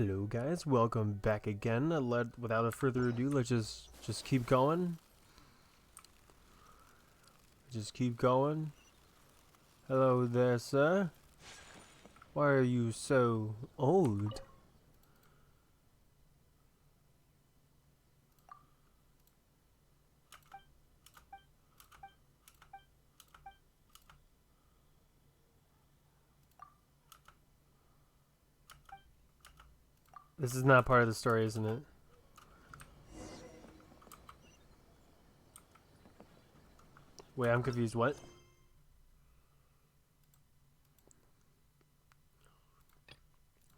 Hello guys, welcome back again. Without further ado, let's just keep going. Just keep going. Hello there, sir. Why are you so old? This is not part of the story, isn't it? Wait, I'm confused. What?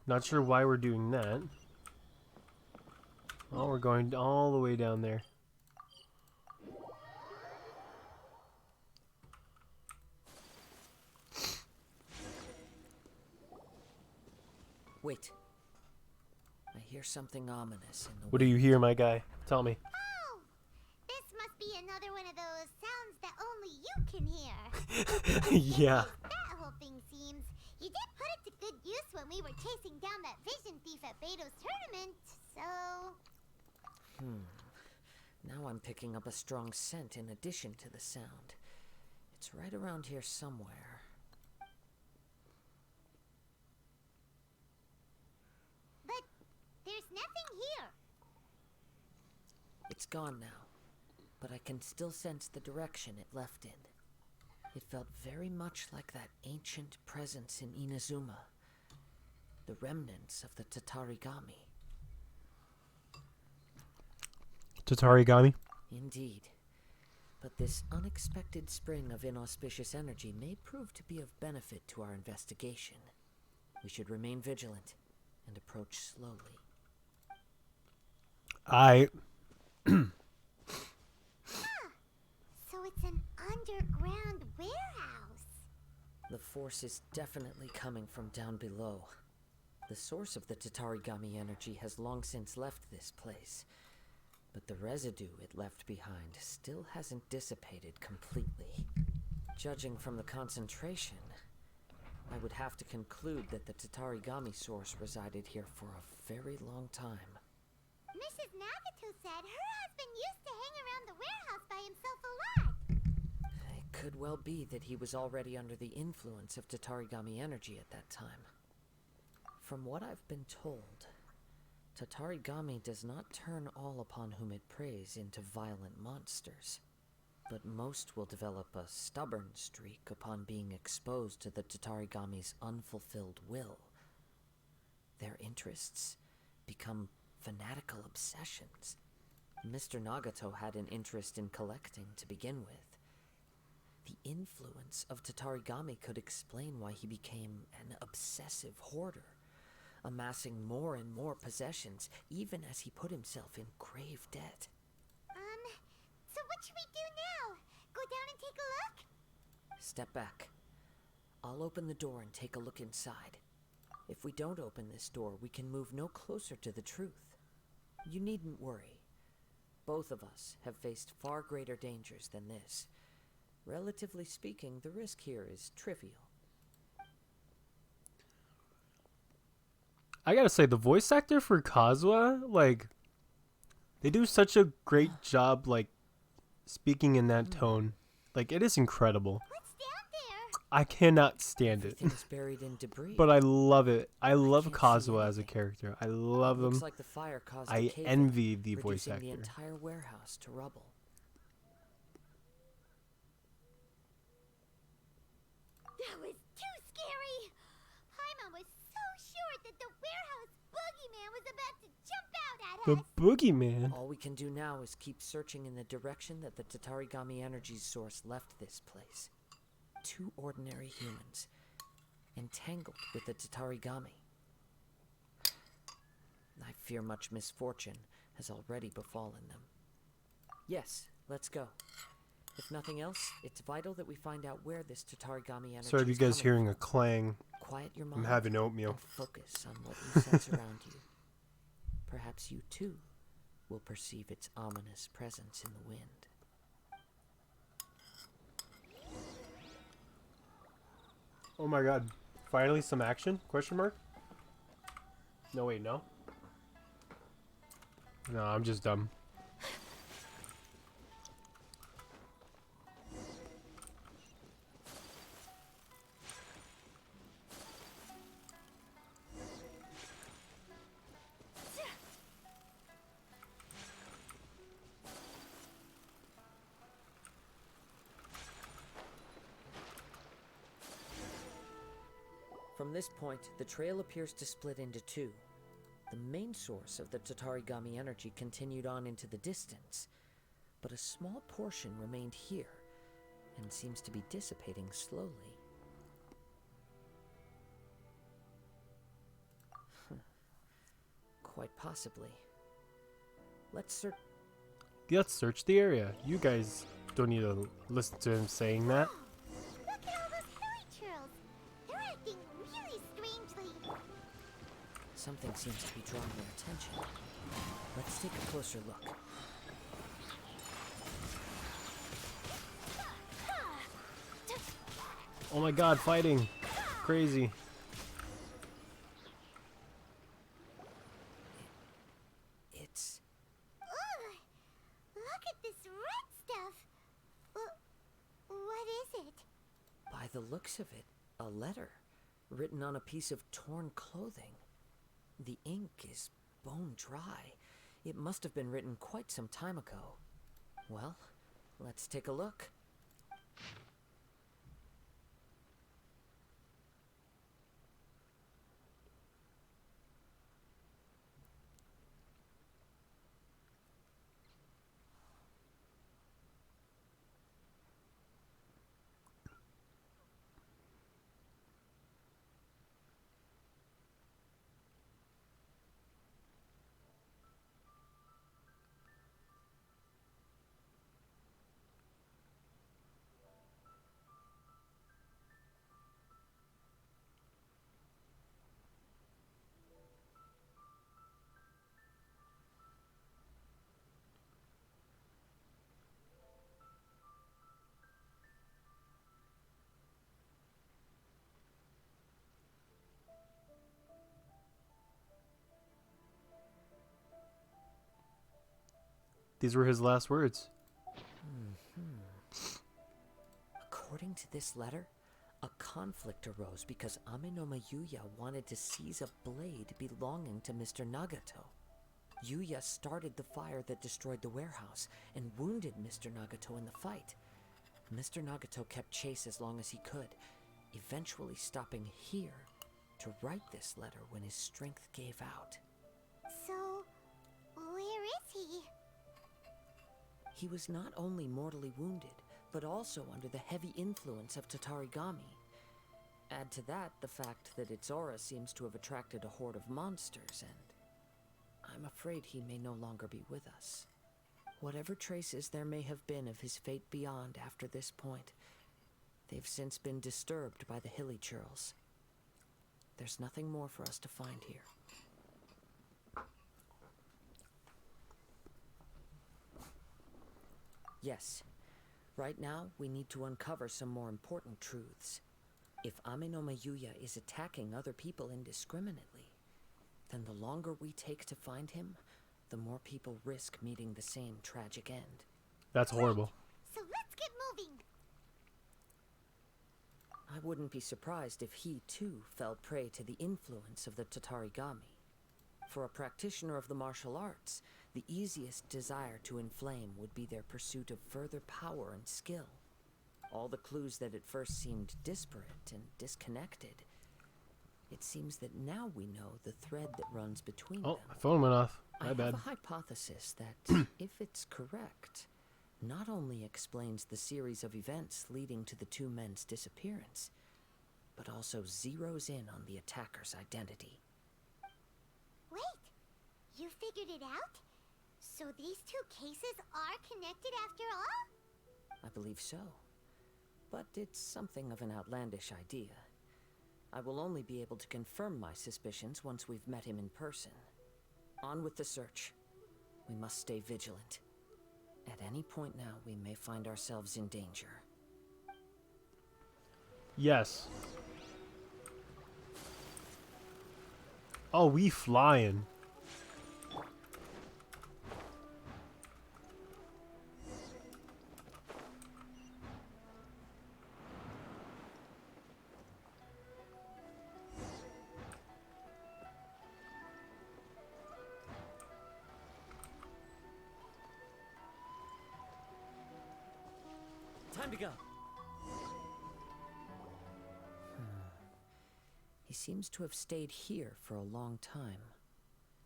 Not sure why we're doing that. Oh, we're going all the way down there. Wait. I hear something ominous in the What do you hear, my guy? Tell me. Oh, this must be another one of those sounds that only you can hear. Yeah. That whole thing seems. You did put it to good use when we were chasing down that vision thief at Beto's tournament, so... Now I'm picking up a strong scent in addition to the sound. It's right around here somewhere. But there's nothing here. It's gone now, but I can still sense the direction it left in. It felt very much like that ancient presence in Inazuma. The remnants of the Tatarigami. Tatarigami? Indeed. But this unexpected spring of inauspicious energy may prove to be of benefit to our investigation. We should remain vigilant and approach slowly. So it's an underground warehouse. The force is definitely coming from down below. The source of the Tatarigami energy has long since left this place, but the residue it left behind still hasn't dissipated completely. Judging from the concentration, I would have to conclude that the Tatarigami source resided here for a very long time. Mrs. Nagato said her husband used to hang around the warehouse by himself a lot. It could well be that he was already under the influence of Tatarigami energy at that time. From what I've been told, Tatarigami does not turn all upon whom it preys into violent monsters, but most will develop a stubborn streak upon being exposed to the Tatarigami's unfulfilled will. Their interests become fanatical obsessions. Mr. Nagato had an interest in collecting to begin with. The influence of Tatarigami could explain why he became an obsessive hoarder, amassing more and more possessions, even as he put himself in grave debt. So what should we do now? Go down and take a look? Step back. I'll open the door and take a look inside. If we don't open this door, we can move no closer to the truth. You needn't worry. Both of us have faced far greater dangers than this. Relatively speaking, the risk here is trivial. I gotta say, the voice actor for Kazuha, like, they do such a great job, like, speaking in that tone. Like, it is incredible. What's down there? I cannot stand it. Everything's buried in debris. But I love it. I love can't see Kazuha as a anything. character. I love him. Looks like the fire caused a I cave-in, envy the voice reducing the actor. entire warehouse to rubble. That was too scary. Paimon was so sure that the warehouse boogeyman was about to jump out at The us. boogeyman. All we can do now is keep searching in the direction that the Tatarigami energy's source left this place. Two ordinary humans, entangled with the Tatarigami. I fear much misfortune has already befallen them. Yes, let's go. If nothing else, it's vital that we find out where this Tatarigami energy Sorry if you is guys coming hearing from. a clang. Quiet your I'm mind having oatmeal. and focus on what you sense around you. Perhaps you too will perceive its ominous presence in the wind. Oh my god. Finally some action? Question mark? No, wait, no? No, I'm just dumb. From this point, the trail appears to split into two. The main source of the Tatarigami energy continued on into the distance, but a small portion remained here and seems to be dissipating slowly. Quite possibly. Let's search. Let's search the area. You guys don't need to listen to him saying that. Look at all those hilly churls. They're acting really strangely. Something seems to be drawing their attention. Let's take a closer look. Oh my god, fighting. Crazy. It's... Ugh! Look at this red stuff. What is it? By the looks of it, a letter written on a piece of torn clothing. The ink is bone dry. It must have been written quite some time ago. Well, let's take a look. These were his last words. According to this letter, a conflict arose because Amenoma Yuya wanted to seize a blade belonging to Mr. Nagato. Yuya started the fire that destroyed the warehouse and wounded Mr. Nagato in the fight. Mr. Nagato kept chase as long as he could, eventually stopping here to write this letter when his strength gave out. So, where is he? He was not only mortally wounded, but also under the heavy influence of Tatarigami. Add to that the fact that its aura seems to have attracted a horde of monsters, and I'm afraid he may no longer be with us. Whatever traces there may have been of his fate beyond after this point, they've since been disturbed by the hilly churls. There's nothing more for us to find here. Yes. Right now, we need to uncover some more important truths. If Amenoma Yuya is attacking other people indiscriminately, then the longer we take to find him, the more people risk meeting the same tragic end. That's horrible. So let's get moving. I wouldn't be surprised if he, too, fell prey to the influence of the Tatarigami. For a practitioner of the martial arts, the easiest desire to inflame would be their pursuit of further power and skill. All the clues that at first seemed disparate and disconnected, it seems that now we know the thread that runs between Oh, them. my phone went off. I My have bad. a hypothesis that, if it's correct, not only explains the series of events leading to the two men's disappearance, but also zeroes in on the attacker's identity. Wait, you figured it out? So these two cases are connected after all? I believe so. But it's something of an outlandish idea. I will only be able to confirm my suspicions once we've met him in person. On with the search. We must stay vigilant. At any point now, we may find ourselves in danger. Yes. Oh, we flying. Time to go. He seems to have stayed here for a long time.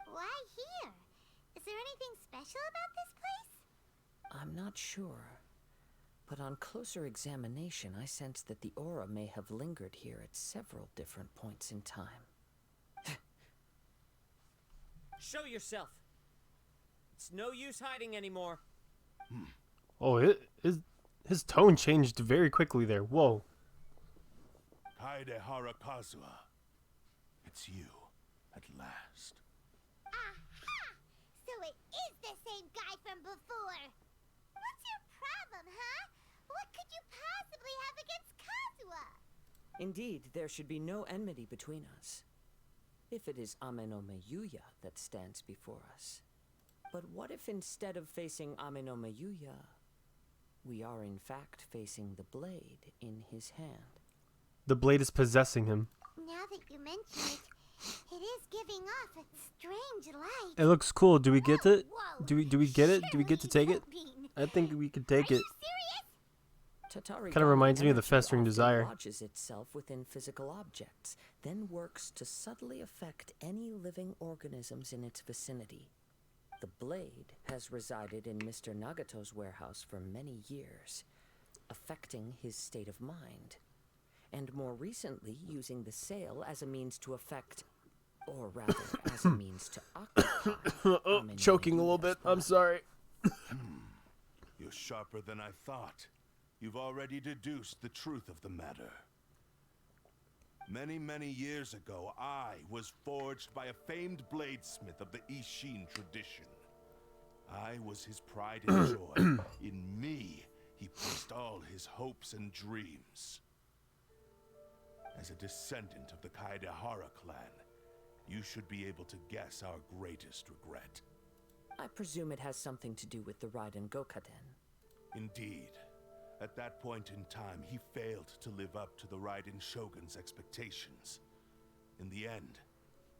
Why here? Is there anything special about this place? I'm not sure, but on closer examination, I sense that the aura may have lingered here at several different points in time. Show yourself. It's no use hiding anymore. Oh, his tone changed very quickly there. Whoa. Kaidehara Kazuha. It's you, at last. Aha! So it is the same guy from before. What's your problem, huh? What could you possibly have against Kazuha? Indeed, there should be no enmity between us. If it is Ame no Meyuya that stands before us. But what if instead of facing Ame no Meyuya, we are in fact facing the blade in his hand? The blade is possessing him. Now that you mention it, it is giving off a strange light. It looks cool. Do we get it? Whoa. Do we get it? Do we get to take it? Surely I think we could you're take it. serious? Kind of reminds me of the energy festering often desire. lodges itself within physical objects, then works to subtly affect any living organisms in its vicinity. The blade has resided in Mr. Nagato's warehouse for many years, affecting his state of mind, and more recently using the sale as a means to affect, or rather, as a means to occupy. Oh, Ame no choking a little Meyuya's bit. I'm body. sorry. You're sharper than I thought. You've already deduced the truth of the matter. Many, many years ago, I was forged by a famed bladesmith of the Ishin tradition. I was his pride and joy. In me, he placed all his hopes and dreams. As a descendant of the Kaidehara clan, you should be able to guess our greatest regret. I presume it has something to do with the Raiden Gokaden. Indeed. At that point in time, he failed to live up to the Raiden Shogun's expectations. In the end,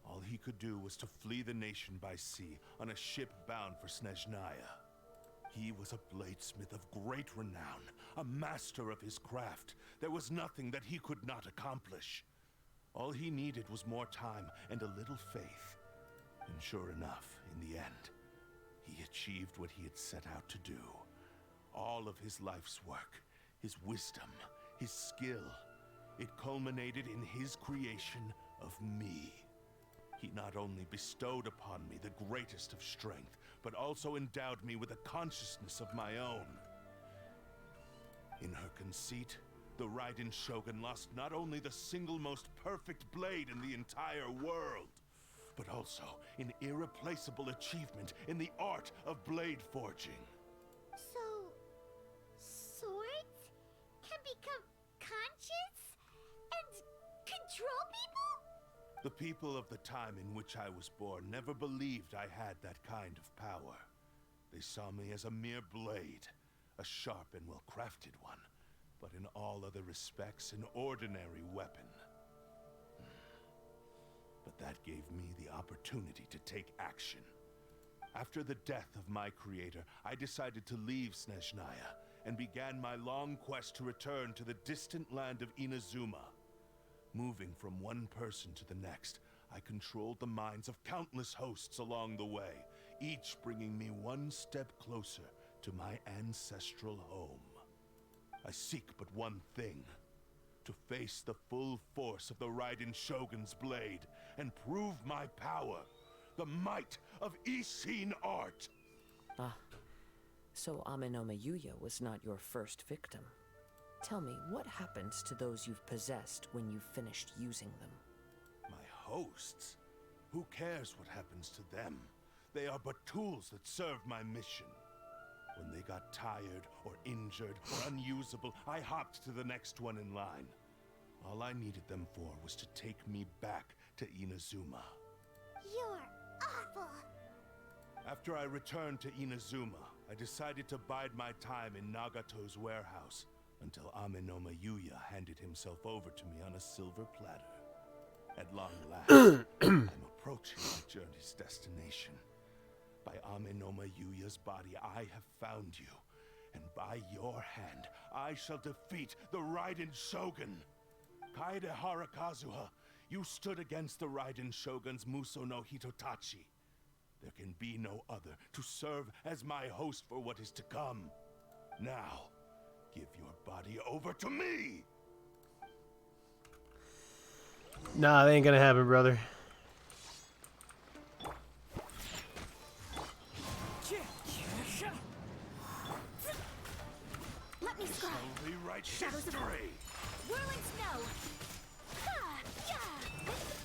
all he could do was to flee the nation by sea on a ship bound for Snezhnaya. He was a bladesmith of great renown, a master of his craft. There was nothing that he could not accomplish. All he needed was more time and a little faith. And sure enough, in the end, he achieved what he had set out to do. All of his life's work, his wisdom, his skill, it culminated in his creation of me. He not only bestowed upon me the greatest of strength, but also endowed me with a consciousness of my own. In her conceit, the Raiden Shogun lost not only the single most perfect blade in the entire world, but also an irreplaceable achievement in the art of blade forging. So, swords can become conscious and control people? The people of the time in which I was born never believed I had that kind of power. They saw me as a mere blade, a sharp and well-crafted one, but in all other respects an ordinary weapon. But that gave me the opportunity to take action. After the death of my creator, I decided to leave Snezhnaya and began my long quest to return to the distant land of Inazuma. Moving from one person to the next, I controlled the minds of countless hosts along the way, each bringing me one step closer to my ancestral home. I seek but one thing: to face the full force of the Raiden Shogun's blade and prove my power, the might of Ishin art. Ah, so Ame no Meyuya was not your first victim. Tell me, what happens to those you've possessed when you've finished using them? My hosts? Who cares what happens to them? They are but tools that serve my mission. When they got tired or injured or unusable, I hopped to the next one in line. All I needed them for was to take me back to Inazuma. You're awful. After I returned to Inazuma, I decided to bide my time in Nagato's warehouse until Amenoma Yuya handed himself over to me on a silver platter. At long last, I'm approaching my journey's destination. By Amenoma Yuya's body, I have found you, and by your hand, I shall defeat the Raiden Shogun. Kaedehara Kazuha, you stood against the Raiden Shogun's Muso no Hitotachi. There can be no other to serve as my host for what is to come. Now, give your body over to me! Nah, that ain't gonna happen, brother. Let me scry. Shall rewrite Shadows of history! Whirling snow. Ha! Yeah!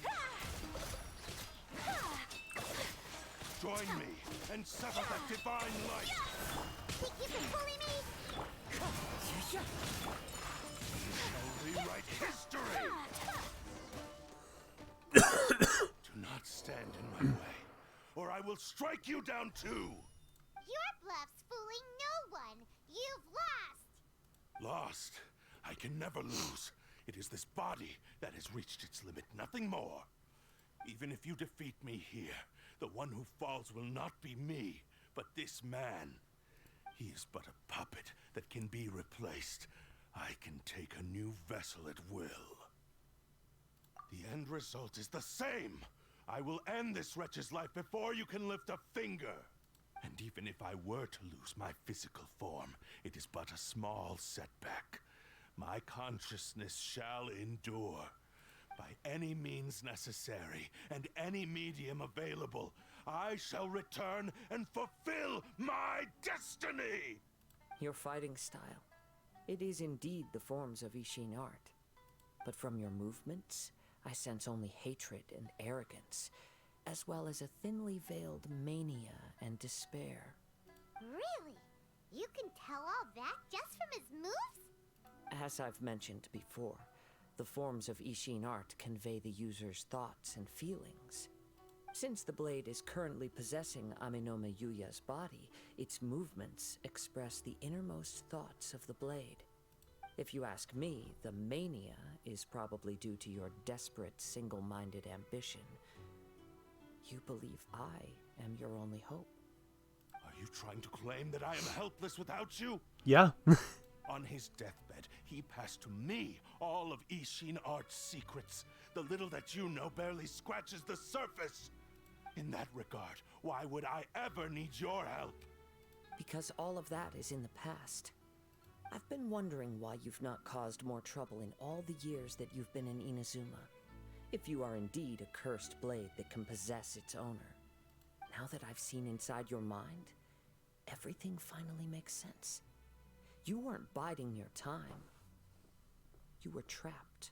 Ha! Ha! Join me and sever that divine light! Think you can bully me? Shall rewrite history! Do not stand in my way, or I will strike you down too! Your bluff's fooling no one. You've lost. Lost? I can never lose. It is this body that has reached its limit, nothing more. Even if you defeat me here, the one who falls will not be me, but this man. He is but a puppet that can be replaced. I can take a new vessel at will. The end result is the same. I will end this wretch's life before you can lift a finger. And even if I were to lose my physical form, it is but a small setback. My consciousness shall endure. By any means necessary, and any medium available, I shall return and fulfill my destiny! Your fighting style. It is indeed the forms of Ishin art. But from your movements, I sense only hatred and arrogance, as well as a thinly veiled mania and despair. Really? You can tell all that just from his moves? As I've mentioned before, the forms of Ishin art convey the user's thoughts and feelings. Since the blade is currently possessing Amenoma Yuya's body, its movements express the innermost thoughts of the blade. If you ask me, the mania is probably due to your desperate, single-minded ambition. You believe I am your only hope. Are you trying to claim that I am helpless without you? Yeah. On his deathbed, he passed to me all of Ishin Art's secrets. The little that you know barely scratches the surface. In that regard, why would I ever need your help? Because all of that is in the past. I've been wondering why you've not caused more trouble in all the years that you've been in Inazuma. If you are indeed a cursed blade that can possess its owner. Now that I've seen inside your mind, everything finally makes sense. You weren't biding your time. You were trapped.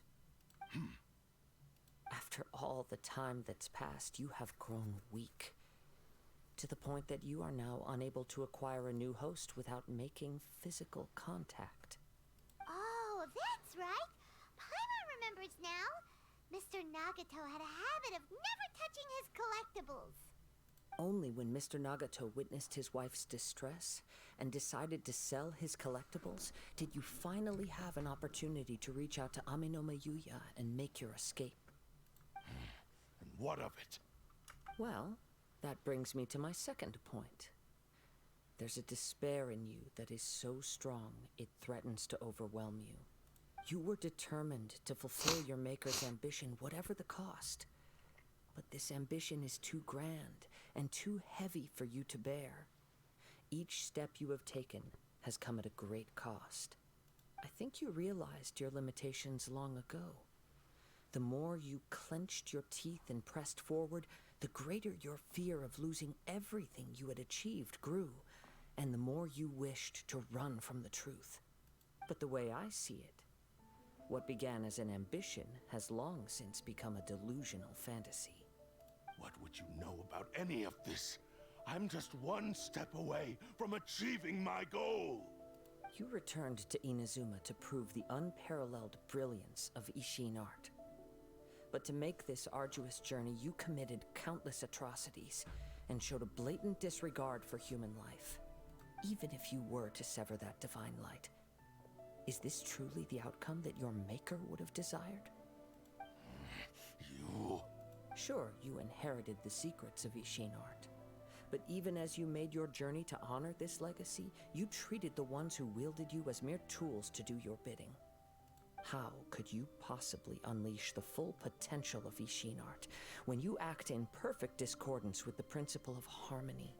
After all the time that's passed, you have grown weak. To the point that you are now unable to acquire a new host without making physical contact. Oh, that's right. Paimon remembers now. Mr. Nagato had a habit of never touching his collectibles. Only when Mr. Nagato witnessed his wife's distress and decided to sell his collectibles did you finally have an opportunity to reach out to Amenoma Yuya and make your escape. And what of it? Well, that brings me to my second point. There's a despair in you that is so strong it threatens to overwhelm you. You were determined to fulfill your maker's ambition, whatever the cost. But this ambition is too grand and too heavy for you to bear. Each step you have taken has come at a great cost. I think you realized your limitations long ago. The more you clenched your teeth and pressed forward, the greater your fear of losing everything you had achieved grew, and the more you wished to run from the truth. But the way I see it, what began as an ambition has long since become a delusional fantasy. What would you know about any of this? I'm just one step away from achieving my goal. You returned to Inazuma to prove the unparalleled brilliance of Ishin art. But to make this arduous journey, you committed countless atrocities and showed a blatant disregard for human life. Even if you were to sever that divine light, is this truly the outcome that your maker would have desired? You... Sure, you inherited the secrets of Ishin art. But even as you made your journey to honor this legacy, you treated the ones who wielded you as mere tools to do your bidding. How could you possibly unleash the full potential of Ishin art when you act in perfect discordance with the principle of harmony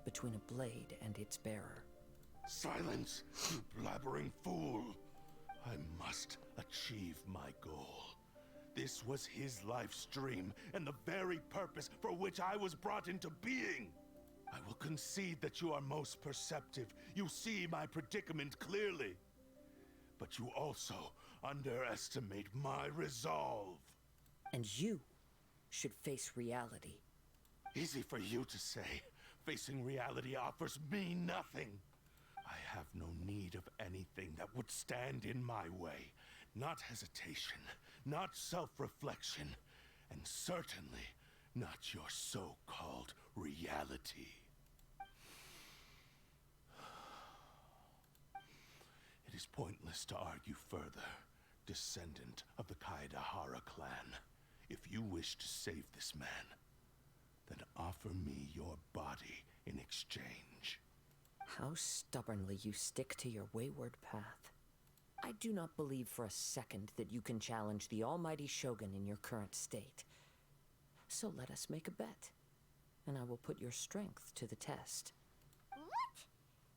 between a blade and its bearer? Silence, you blabbering fool! I must achieve my goal. This was his life's dream, and the very purpose for which I was brought into being. I will concede that you are most perceptive. You see my predicament clearly. But you also underestimate my resolve. And you should face reality. Easy for you to say. Facing reality offers me nothing. I have no need of anything that would stand in my way. Not hesitation, not self-reflection, and certainly not your so-called reality. It is pointless to argue further, descendant of the Kaedahara clan. If you wish to save this man, then offer me your body in exchange. How stubbornly you stick to your wayward path. I do not believe for a second that you can challenge the almighty Shogun in your current state. So let us make a bet, and I will put your strength to the test. What?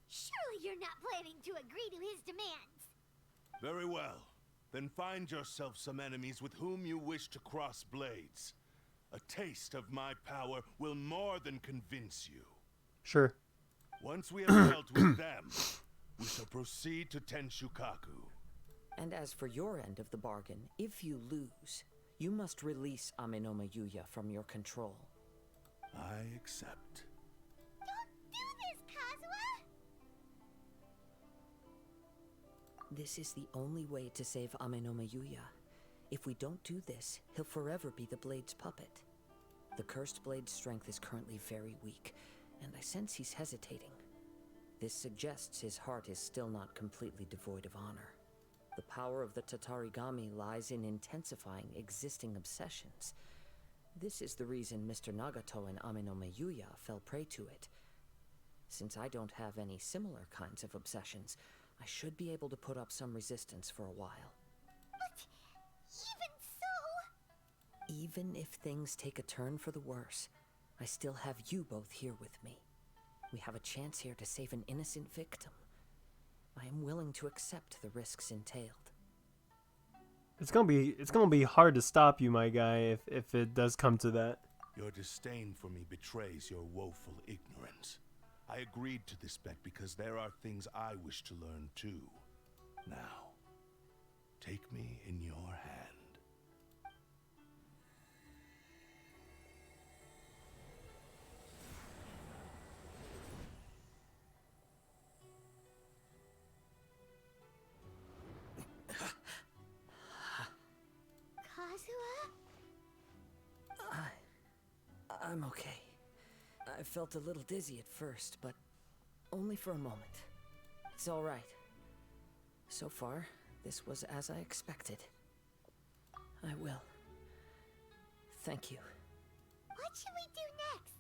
Surely you're not planning to agree to his demands. Very well. Then find yourself some enemies with whom you wish to cross blades. A taste of my power will more than convince you. Sure. Once we have dealt with them, we shall proceed to Tenshukaku. And as for your end of the bargain, if you lose, you must release Amenoma Yuya from your control. I accept. Don't do this, Kazuha! This is the only way to save Amenoma Yuya. If we don't do this, he'll forever be the Blade's puppet. The Cursed Blade's strength is currently very weak, and I sense he's hesitating. This suggests his heart is still not completely devoid of honor. The power of the Tatarigami lies in intensifying existing obsessions. This is the reason Mr. Nagato and Amenoma Yuya fell prey to it. Since I don't have any similar kinds of obsessions, I should be able to put up some resistance for a while. But even so... Even if things take a turn for the worse, I still have you both here with me. We have a chance here to save an innocent victim. I am willing to accept the risks entailed. It's gonna be hard to stop you, my guy, if it does come to that. Your disdain for me betrays your woeful ignorance. I agreed to this bet because there are things I wish to learn too. Now, take me in your hand. Kazuha? I'm okay. I felt a little dizzy at first, but only for a moment. It's all right. So far, this was as I expected. I will. Thank you. What should we do next?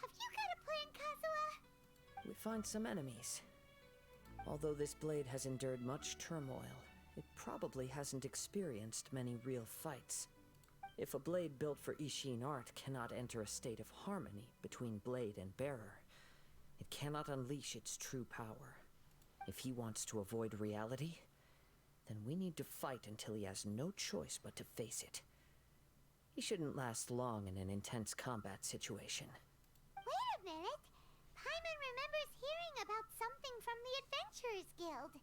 Have you got a plan, Kazuha? We find some enemies. Although this blade has endured much turmoil, it probably hasn't experienced many real fights. If a blade built for Ishin art cannot enter a state of harmony between blade and bearer, it cannot unleash its true power. If he wants to avoid reality, then we need to fight until he has no choice but to face it. He shouldn't last long in an intense combat situation. Wait a minute. Paimon remembers hearing about something from the Adventurers Guild.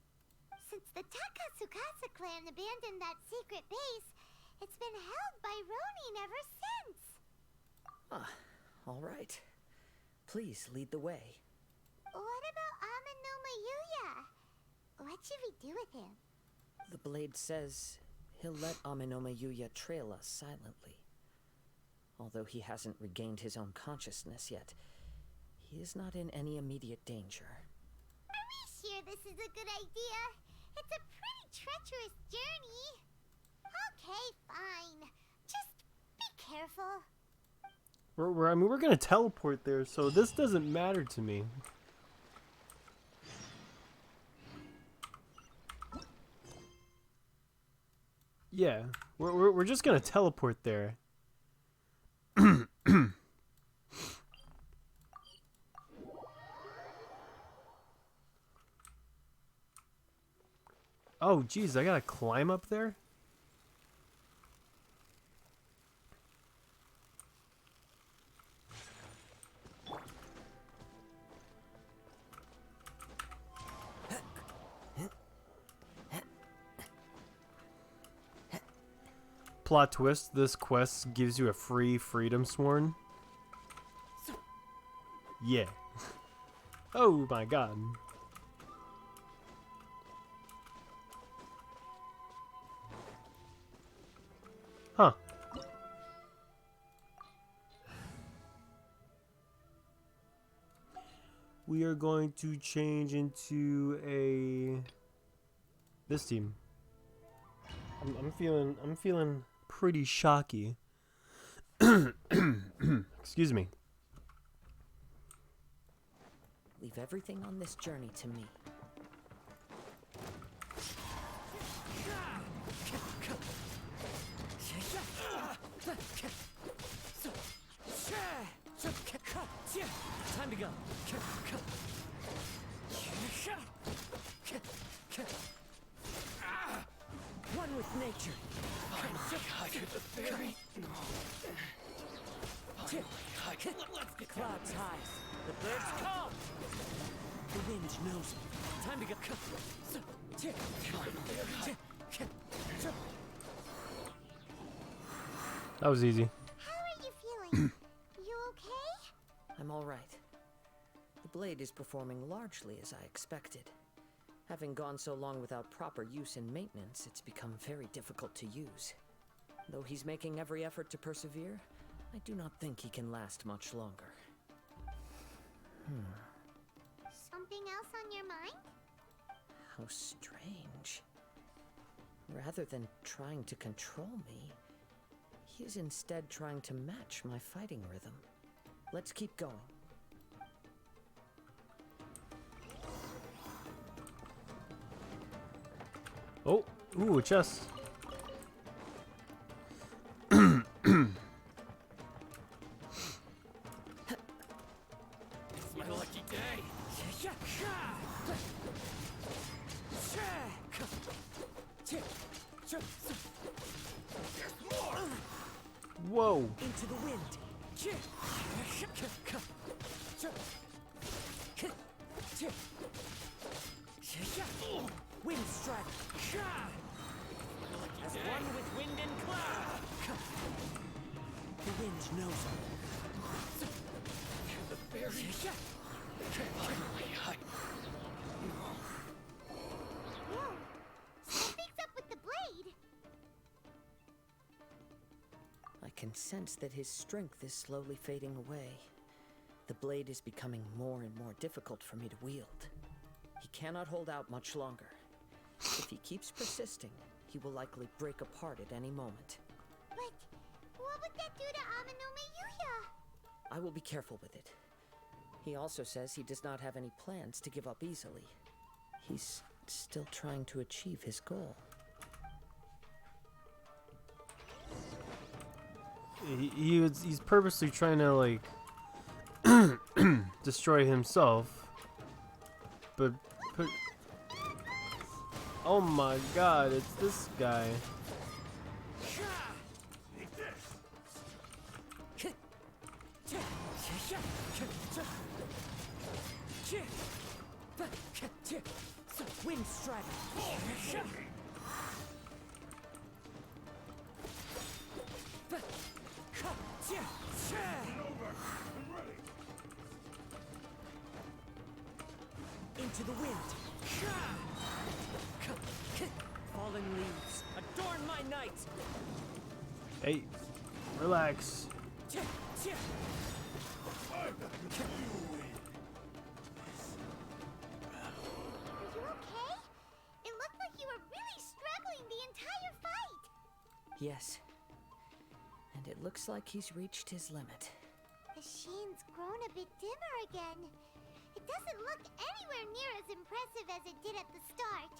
Since the Takasukasa clan abandoned that secret base, it's been held by Ronin ever since. Ah, all right. Please lead the way. What about Amenoma Yuya? What should we do with him? The blade says he'll let Amenome Yuya trail us silently. Although he hasn't regained his own consciousness yet, he is not in any immediate danger. Are we sure this is a good idea? It's a pretty treacherous journey. Okay, fine. Just be careful. I mean, we're gonna teleport there, so this doesn't matter to me. Yeah, we're just gonna teleport there. Oh, geez, I gotta climb up there? Plot twist, this quest gives you a free Freedom Sworn. Yeah. Oh my god. Huh. We are going to change into this team. I'm feeling pretty shocky. Excuse me. Leave everything on this journey to me. Time to go. One with nature. The fairy. Clouds high. The birds call. The wind knows me. Time to go. That was easy. How are you feeling? You okay? I'm all right. The blade is performing largely as I expected. Having gone so long without proper use and maintenance, it's become very difficult to use. Though he's making every effort to persevere, I do not think he can last much longer. Something else on your mind? How strange. Rather than trying to control me, he is instead trying to match my fighting rhythm. Let's keep going. Oh, ooh, a chest. It's my lucky day. Whoa. Into the wind. Wind strike. As one with wind and cloud. The wind knows me. The fairy. Whoa! Something's up with the blade! I can sense that his strength is slowly fading away. The blade is becoming more and more difficult for me to wield. He cannot hold out much longer. If he keeps persisting, he will likely break apart at any moment. But what would that do to Amenome Yuya? I will be careful with it. He also says he does not have any plans to give up easily. He's still trying to achieve his goal. He's purposely trying to like destroy himself, but oh my god, it's this guy. Wind strike. Into the wind. Fallen leaves, a adorn my night! Hey, relax. Are you okay? It looked like you were really struggling the entire fight. Yes. And it looks like he's reached his limit. The sheen's grown a bit dimmer again. It doesn't look anywhere near as impressive as it did at the start.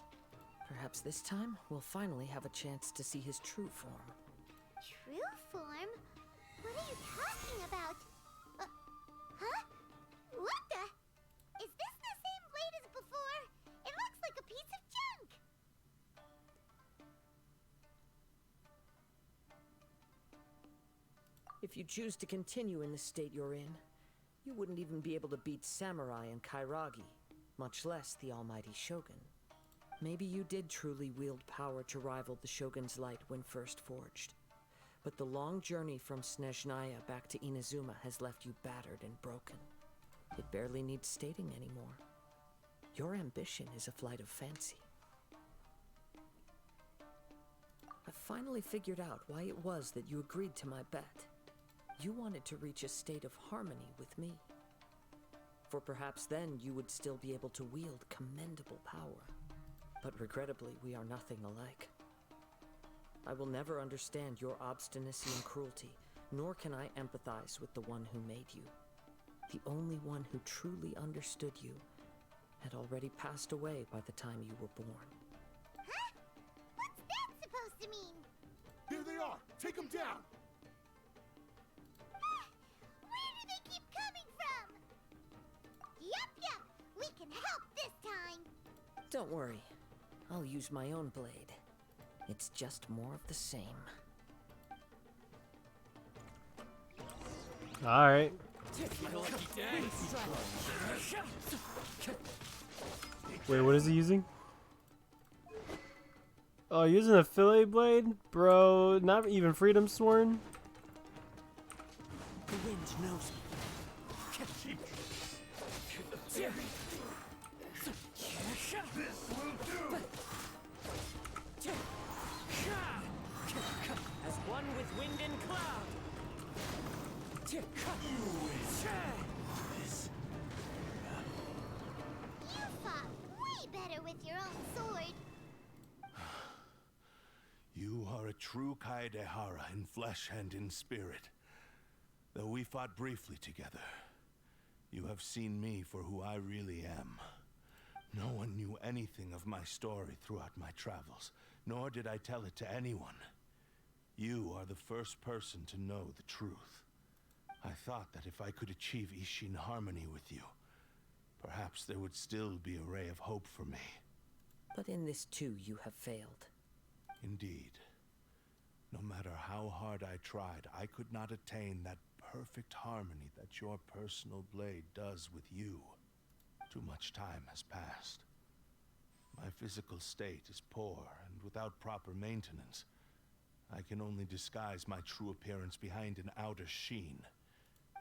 Perhaps this time we'll finally have a chance to see his true form. True form? What are you talking about? Huh? What the? Is this the same blade as before? It looks like a piece of junk. If you choose to continue in the state you're in, you wouldn't even be able to beat Samurai and Kairagi, much less the almighty Shogun. Maybe you did truly wield power to rival the Shogun's light when first forged. But the long journey from Snezhnaya back to Inazuma has left you battered and broken. It barely needs stating anymore. Your ambition is a flight of fancy. I finally figured out why it was that you agreed to my bet. You wanted to reach a state of harmony with me. For perhaps then you would still be able to wield commendable power. But regrettably, we are nothing alike. I will never understand your obstinacy and cruelty, nor can I empathize with the one who made you. The only one who truly understood you had already passed away by the time you were born. Huh? What's that supposed to mean? Here they are! Take them down! Where do they keep coming from? Yup, we can help this time. Don't worry, I'll use my own blade. It's just more of the same. Alright. Wait, what is he using? Oh, using a fillet blade? Bro, not even Freedom Sworn? The wind knows me. As one with wind and cloud. You fought way better with your own sword. You are a true Kaedehara in flesh and in spirit. Though we fought briefly together, you have seen me for who I really am. No one knew anything of my story throughout my travels, nor did I tell it to anyone. You are the first person to know the truth. I thought that if I could achieve Ishin harmony with you, perhaps there would still be a ray of hope for me. But in this too, you have failed. Indeed. No matter how hard I tried, I could not attain that perfect harmony that your personal blade does with you. Too much time has passed. My physical state is poor, and without proper maintenance, I can only disguise my true appearance behind an outer sheen.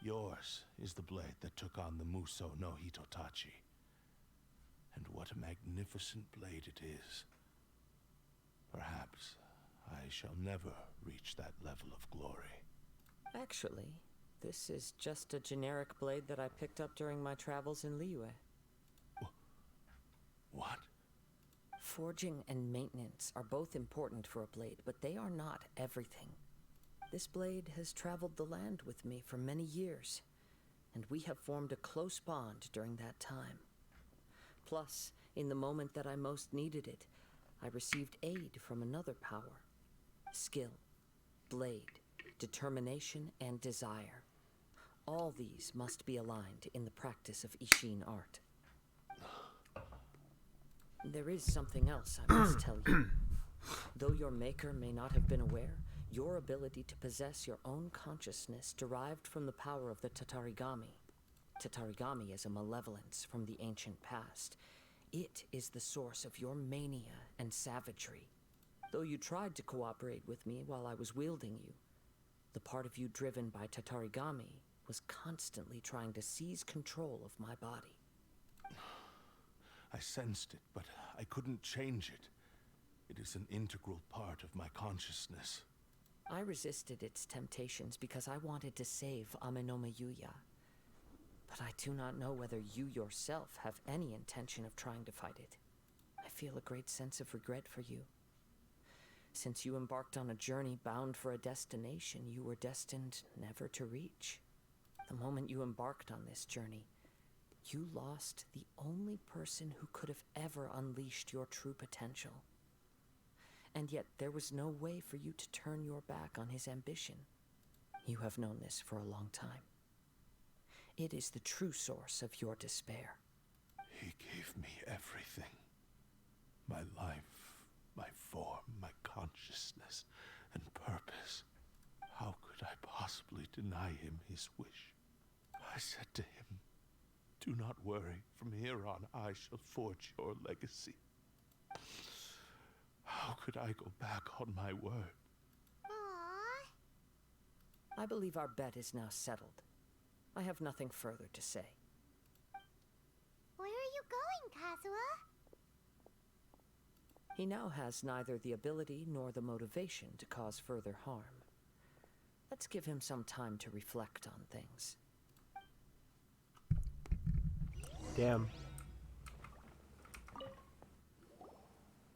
Yours is the blade that took on the Muso no Hitotachi. And what a magnificent blade it is. Perhaps I shall never reach that level of glory. Actually, this is just a generic blade that I picked up during my travels in Liyue. What? Forging and maintenance are both important for a blade, but they are not everything. This blade has traveled the land with me for many years, and we have formed a close bond during that time. Plus, in the moment that I most needed it, I received aid from another power. Skill, blade, determination, and desire. All these must be aligned in the practice of Ishin art. There is something else I must tell you. Though your maker may not have been aware, your ability to possess your own consciousness derived from the power of the Tatarigami. Tatarigami is a malevolence from the ancient past. It is the source of your mania and savagery. Though you tried to cooperate with me while I was wielding you, the part of you driven by Tatarigami was constantly trying to seize control of my body. I sensed it, but I couldn't change it. It is an integral part of my consciousness. I resisted its temptations because I wanted to save Amenoma Yuya. But I do not know whether you yourself have any intention of trying to fight it. I feel a great sense of regret for you. Since you embarked on a journey bound for a destination you were destined never to reach. The moment you embarked on this journey, you lost the only person who could have ever unleashed your true potential. And yet there was no way for you to turn your back on his ambition. You have known this for a long time. It is the true source of your despair. He gave me everything. My life, my form, my consciousness, and purpose. How could I possibly deny him his wish? I said to him, "Do not worry. From here on, I shall forge your legacy." How could I go back on my word? Aww. I believe our bet is now settled. I have nothing further to say. Where are you going, Kazuha? He now has neither the ability nor the motivation to cause further harm. Let's give him some time to reflect on things. Damn.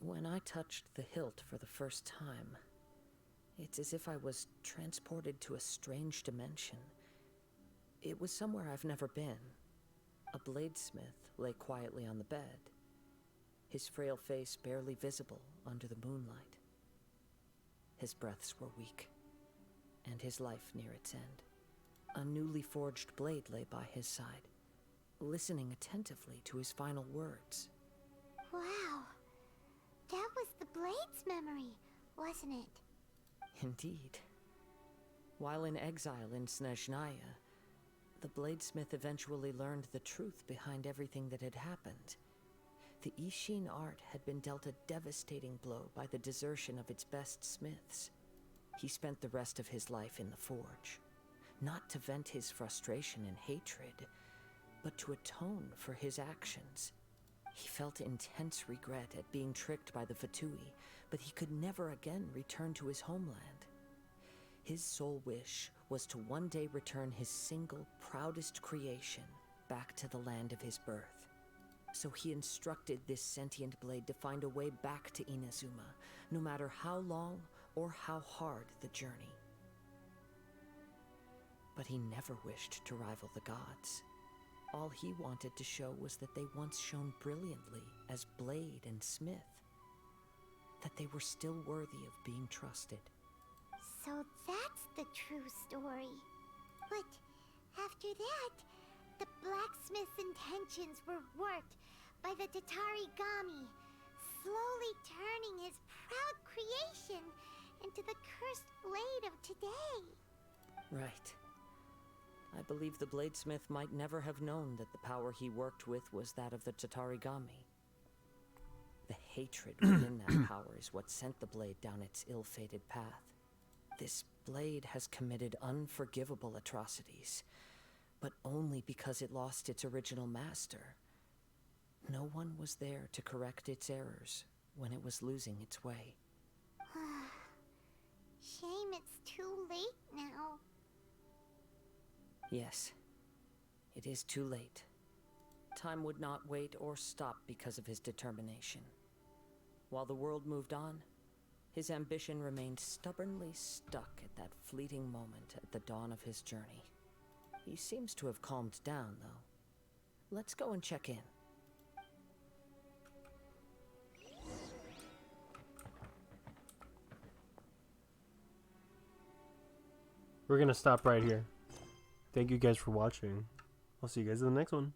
When I touched the hilt for the first time, it's as if I was transported to a strange dimension. It was somewhere I've never been. A bladesmith lay quietly on the bed, his frail face barely visible under the moonlight. His breaths were weak, and his life near its end. A newly forged blade lay by his side, listening attentively to his final words. Wow. That was the Blade's memory, wasn't it? Indeed. While in exile in Snezhnaya, the bladesmith eventually learned the truth behind everything that had happened. The Ishin art had been dealt a devastating blow by the desertion of its best smiths. He spent the rest of his life in the forge, not to vent his frustration and hatred, but to atone for his actions. He felt intense regret at being tricked by the Fatui, but he could never again return to his homeland. His sole wish was to one day return his single, proudest creation back to the land of his birth. So he instructed this sentient blade to find a way back to Inazuma, no matter how long or how hard the journey. But he never wished to rival the gods. All he wanted to show was that they once shone brilliantly as blade and smith, that they were still worthy of being trusted. So that's the true story. But after that, the blacksmith's intentions were worked by the Tatarigami, slowly turning his proud creation into the cursed blade of today. Right. I believe the bladesmith might never have known that the power he worked with was that of the Tatarigami. The hatred within that power is what sent the blade down its ill-fated path. This blade has committed unforgivable atrocities, but only because it lost its original master. No one was there to correct its errors when it was losing its way. Shame it's too late now. Yes, it is too late. Time would not wait or stop because of his determination. While the world moved on, his ambition remained stubbornly stuck at that fleeting moment at the dawn of his journey. He seems to have calmed down, though. Let's go and check in. We're gonna stop right here. Thank you guys for watching. I'll see you guys in the next one.